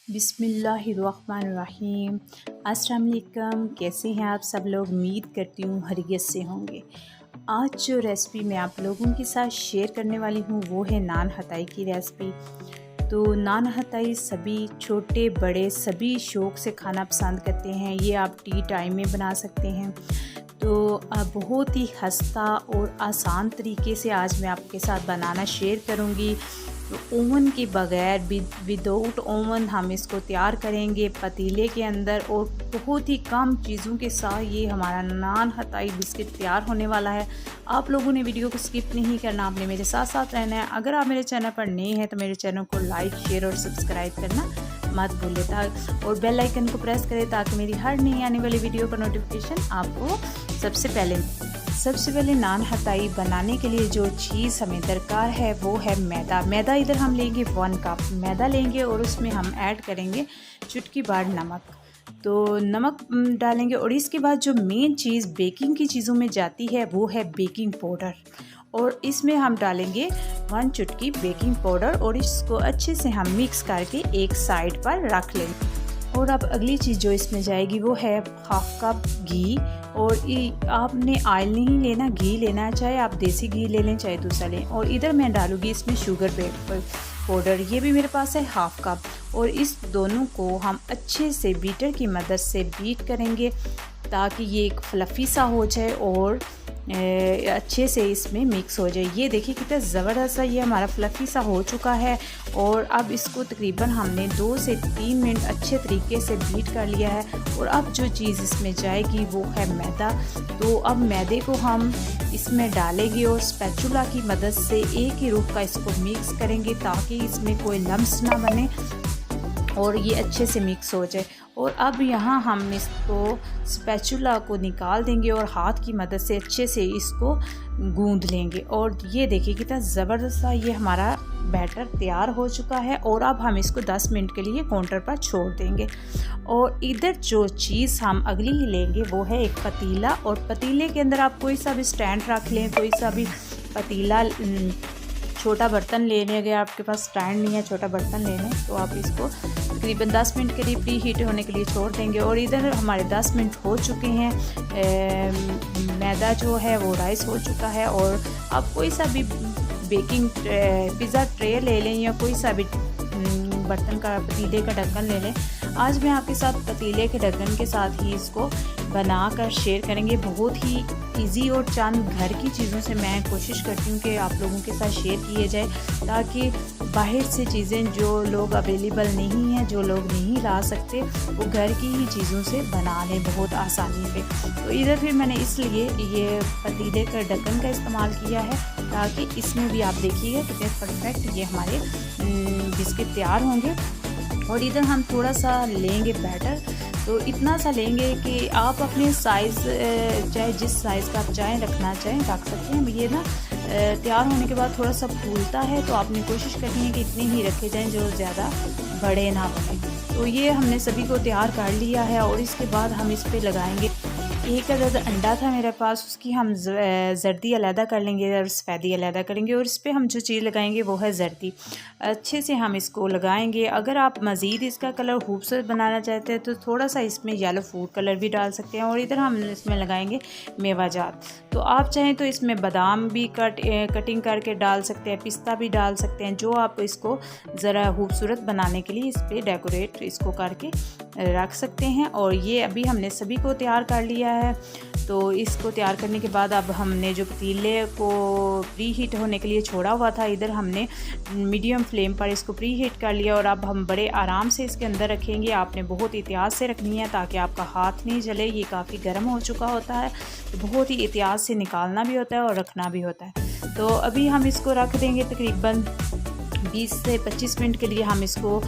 बिस्मिल्लाहिर्रहमानिर्रहीम। अस्सलाम वालेकुम। कैसे हैं आप सब लोग? उम्मीद करती हूँ खैरियत से होंगे। आज जो रेसिपी मैं आप लोगों के साथ शेयर करने वाली हूँ वो है नान हताई की रेसिपी। तो नान हताई सभी छोटे बड़े सभी शौक़ से खाना पसंद करते हैं। ये आप टी टाइम में बना सकते हैं। तो बहुत ही खस्ता और आसान तरीके से आज मैं आपके साथ बनाना शेयर करूँगी। तो ओवन के बग़ैर विदाउट ओवन हम इसको तैयार करेंगे पतीले के अंदर, और बहुत ही कम चीज़ों के साथ ये हमारा नान हताई बिस्किट तैयार होने वाला है। आप लोगों ने वीडियो को स्किप नहीं करना, आपने मेरे साथ साथ रहना है। अगर आप मेरे चैनल पर नए हैं तो मेरे चैनल को लाइक शेयर और सब्सक्राइब करना मत भूलें, और बेल आइकन को प्रेस करें ताकि मेरी हर नई आने वाली वीडियो का नोटिफिकेशन आपको सबसे पहले नान हताई बनाने के लिए जो चीज़ हमें दरकार है वो है मैदा। इधर हम लेंगे 1 कप मैदा लेंगे और उसमें हम ऐड करेंगे चुटकी भर नमक। तो नमक डालेंगे, और इसके बाद जो मेन चीज़ बेकिंग की चीज़ों में जाती है वो है बेकिंग पाउडर, और इसमें हम डालेंगे 1 चुटकी बेकिंग पाउडर, और इसको अच्छे से हम मिक्स करके एक साइड पर रख लेंगे। और अब अगली चीज़ जो इसमें जाएगी वो है 1/2 कप घी, और आपने ऑयल नहीं लेना, घी लेना है, चाहे आप देसी घी ले लें चाहे दूसरा लें। और इधर मैं डालूँगी इसमें शुगर पाउडर, ये भी मेरे पास है 1/2 कप, और इस दोनों को हम अच्छे से बीटर की मदद से बीट करेंगे ताकि ये एक फ्लफ़ी सा हो जाए और अच्छे से इसमें मिक्स हो जाए। ये देखिए कितना ज़बरदस्त सा ये हमारा फ्लफ़ी सा हो चुका है। और अब इसको तकरीबन हमने 2 से 3 मिनट अच्छे तरीके से बीट कर लिया है। और अब जो चीज़ इसमें जाएगी वो है मैदा। तो अब मैदे को हम इसमें डालेंगे और स्पैचुला की मदद से एक ही रुख का इसको मिक्स करेंगे ताकि इसमें कोई लम्स ना बने और ये अच्छे से मिक्स हो जाए। और अब यहाँ हम इसको स्पैचुला को निकाल देंगे और हाथ की मदद से अच्छे से इसको गूंद लेंगे। और ये देखिए कितना ज़बरदस्त सा ये हमारा बैटर तैयार हो चुका है। और अब हम इसको 10 मिनट के लिए काउंटर पर छोड़ देंगे। और इधर जो चीज़ हम अगली ही लेंगे वो है एक पतीला, और पतीले के अंदर आप कोई सा भी स्टैंड रख लें, कोई सा भी पतीला छोटा बर्तन ले लें। अगर आपके पास स्टैंड नहीं है, छोटा बर्तन ले लें, तो आप इसको तकरीबन 10 मिनट के लिए प्री हीट होने के लिए छोड़ देंगे। और इधर हमारे 10 मिनट हो चुके हैं, मैदा जो है वो राइस हो चुका है। और आप कोई सा भी बेकिंग पिज़्ज़ा ट्रे ले लें या कोई सा भी बर्तन का पतीले का ढक्कन ले लें। आज मैं आपके साथ पतीले के ढक्कन के साथ ही इसको बनाकर शेयर करेंगे। बहुत ही इजी और चंद घर की चीज़ों से मैं कोशिश करती हूँ कि आप लोगों के साथ शेयर किए जाए, ताकि बाहर से चीज़ें जो लोग अवेलेबल नहीं हैं, जो लोग नहीं ला सकते, वो घर की ही चीज़ों से बना लें बहुत आसानी से। तो इधर फिर मैंने इसलिए ये पतीले का ढक्कन का इस्तेमाल किया है ताकि इसमें भी आप देखिएगा कितने परफेक्ट ये हमारे बिस्किट तैयार होंगे। और इधर हम थोड़ा सा लेंगे बैटर, तो इतना सा लेंगे कि आप अपने साइज़ चाहे जिस साइज़ का आप चाहें रखना चाहें रख सकते हैं। ये ना तैयार होने के बाद थोड़ा सा फूलता है, तो आपने कोशिश करनी है कि इतने ही रखे जाएं जो ज़्यादा बड़े ना बने। तो ये हमने सभी को तैयार कर लिया है। और इसके बाद हम इस पर लगाएंगे एक अदद अंडा था मेरे पास, उसकी हम जर्दी अलहदा कर लेंगे और सफ़ेदी अलहदा करेंगे। और इस पर हम जो चीज़ लगाएंगे वो है जर्दी। अच्छे से हम इसको लगाएंगे। अगर आप मज़ीद इसका कलर खूबसूरत बनाना चाहते हैं तो थोड़ा सा इसमें येलो फूड कलर भी डाल सकते हैं। और इधर हम इसमें लगाएंगे मेवाजात। तो आप चाहें तो इसमें बादाम भी कटिंग करके डाल सकते हैं, पिस्ता भी डाल सकते हैं, जो आप इसको ज़रा खूबसूरत बनाने के लिए इस पर डेकोरेट इसको करके रख सकते हैं। और ये अभी हमने सभी को तैयार कर लिया है। तो इसको तैयार करने के बाद अब हमने जो पतीले को प्री हीट होने के लिए छोड़ा हुआ था, इधर हमने मीडियम फ्लेम पर इसको प्री हीट कर लिया। और अब हम बड़े आराम से इसके अंदर रखेंगे। आपने बहुत एहतियात से रखनी है ताकि आपका हाथ नहीं जले। ये काफ़ी गर्म हो चुका होता है, तो बहुत ही एहतियात से निकालना भी होता है और रखना भी होता है। तो अभी हम इसको रख देंगे तकरीबन 20 से 25 मिनट के लिए हम इसको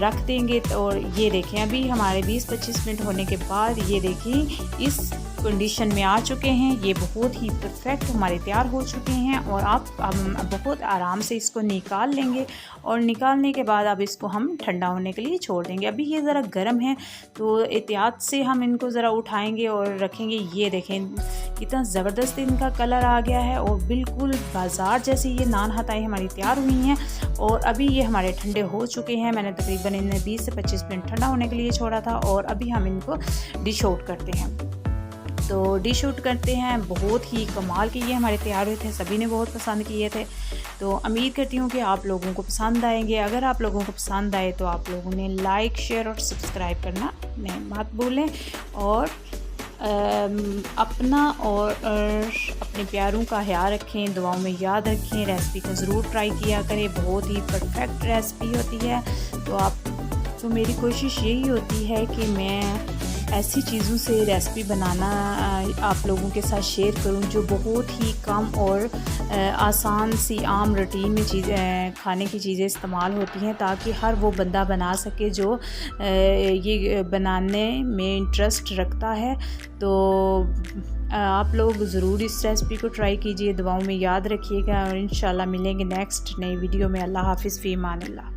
रख देंगे। और ये देखें अभी हमारे 20-25 मिनट होने के बाद ये देखिए इस कंडीशन में आ चुके हैं। ये बहुत ही परफेक्ट हमारे तैयार हो चुके हैं और आप बहुत आराम से इसको निकाल लेंगे और निकालने के बाद अब इसको हम ठंडा होने के लिए छोड़ देंगे। अभी ये ज़रा गर्म है तो एहतियात से हम इनको ज़रा उठाएंगे और रखेंगे। ये देखें कितना ज़बरदस्त इनका कलर आ गया है और बिल्कुल बाज़ार जैसी ये नान हताई हमारी तैयार हुई हैं। और अभी ये हमारे ठंडे हो चुके हैं। मैंने तकरीबन इन्हें 20 से 25 मिनट ठंडा होने के लिए छोड़ा था और अभी हम इनको डिश आउट करते हैं। तो डिश आउट करते हैं। बहुत ही कमाल के ये हमारे तैयार हुए थे, सभी ने बहुत पसंद किए थे। तो उम्मीद करती हूँ कि आप लोगों को पसंद आएंगे। अगर आप लोगों को पसंद आए तो आप लोगों ने लाइक, शेयर और सब्सक्राइब करना मत भूलें और अपना और अपने प्यारों का ख्याल रखें, दुआओं में याद रखें। रेसिपी को ज़रूर ट्राई किया करें, बहुत ही परफेक्ट रेसिपी होती है। तो मेरी कोशिश यही होती है कि मैं ऐसी चीज़ों से रेसिपी बनाना आप लोगों के साथ शेयर करूं जो बहुत ही कम और आसान सी आम रूटीन में चीज़ें खाने की चीज़ें इस्तेमाल होती हैं, ताकि हर वो बंदा बना सके जो ये बनाने में इंटरेस्ट रखता है। तो आप लोग ज़रूर इस रेसिपी को ट्राई कीजिए, दुआओं में याद रखिएगा और इंशाल्लाह मिलेंगे नेक्स्ट नई वीडियो में। अल्लाह हाफ़िज़, फ़ी अमान अल्लाह।